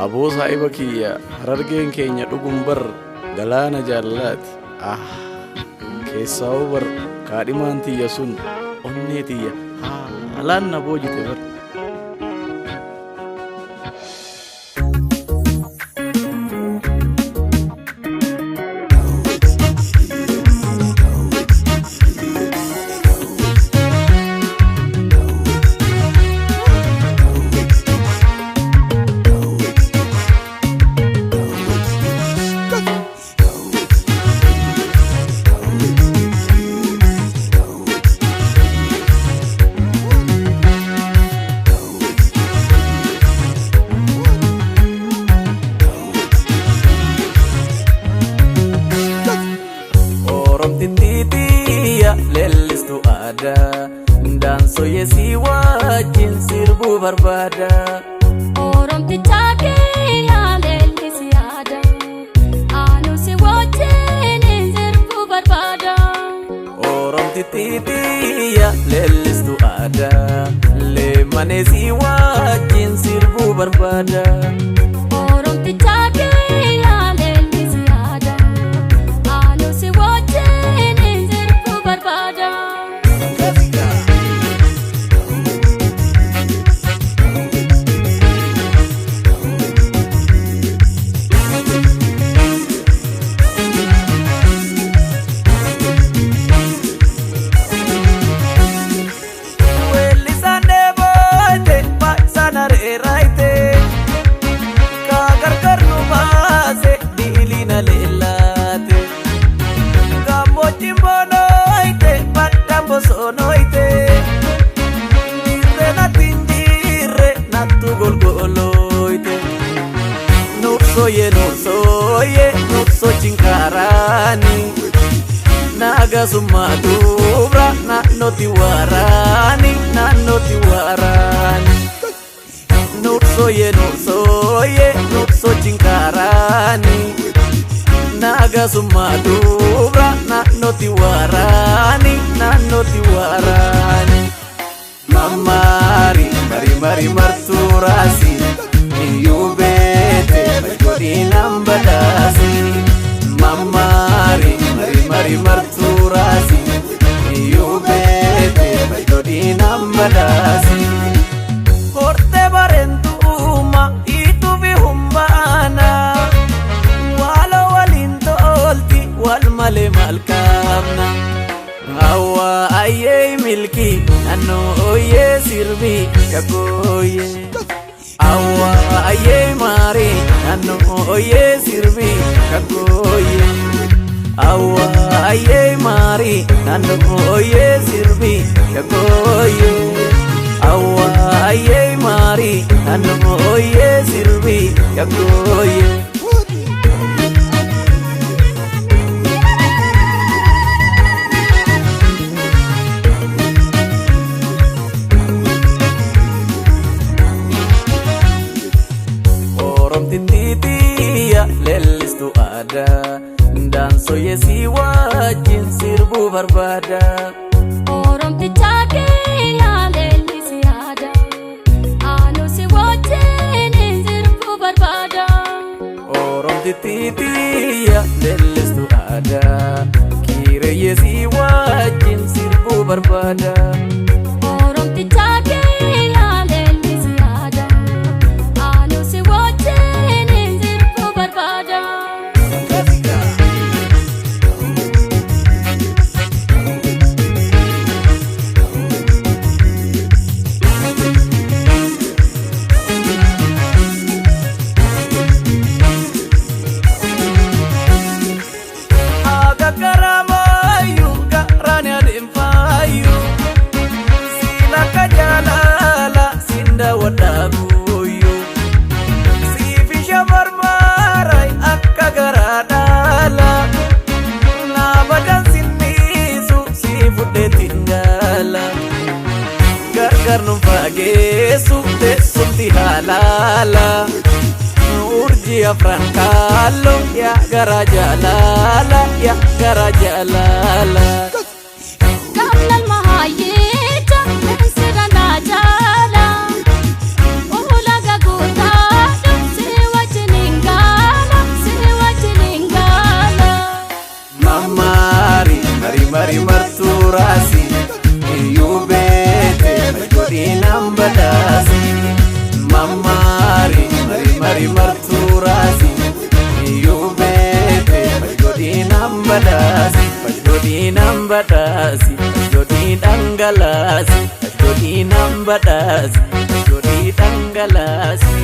Aboo saahiba kiyya harargeen keenya dhugum bar galaana jaalalaati. Keessaa bar kaadhimaan tiyya sun onnee tiyya haalaan na boojite bar. Titiya lellistu ada danso yesi wajin sirbu barbada Oromticha keenya lellisi ada anu si wajin sirbu barbada Oromtitiya lellistu ada lemane si wajin sirbu barbada Oromticha keenya lellisi ada anu si wajin Sonoite dire na tindire na tu golgoloite nurso chinkarani naga sumadubra na noti warani nurso chinkarani naga sumadubra na noti warani Mamari mari marturasi yubete bajodi nambadasi Mamari mari marturasi yubete bajodi nambadasi Porte barentuma itu bihumbana wala walintolti wal male malkamna Awa aye milki nano oye sirbi kakoye Awa aye mari nano oye sirbi kakoye Awa aye mari nano oye sirbi kakoye Awa aye mari nano oye sirbi kakoye Titiya lellistu ada danso yesi wajin sirbu barbada Oromticha keenya lellisi ada anu si wajin sirbu barbada Oromtitiya lellistu ada kire yesi wajin sirbu barbada Oromticha keenya lellisi ada anu si wajin sirbu barbada Karamayu garani ademfayu sila kajalala sinda wadaguyu sifisha marmarai akka garadala na badan sinisu sifude tingala gargar numpagesu tesumti halala urji afrankalo ya garajalala Kamlal mahayita sirana jala Ulaga guta siwa mari marturasi yubete godinam badasi mamari mari marturasi yubete godinam badasi godinam badasi godinangalasi godinam badasi godinangalasi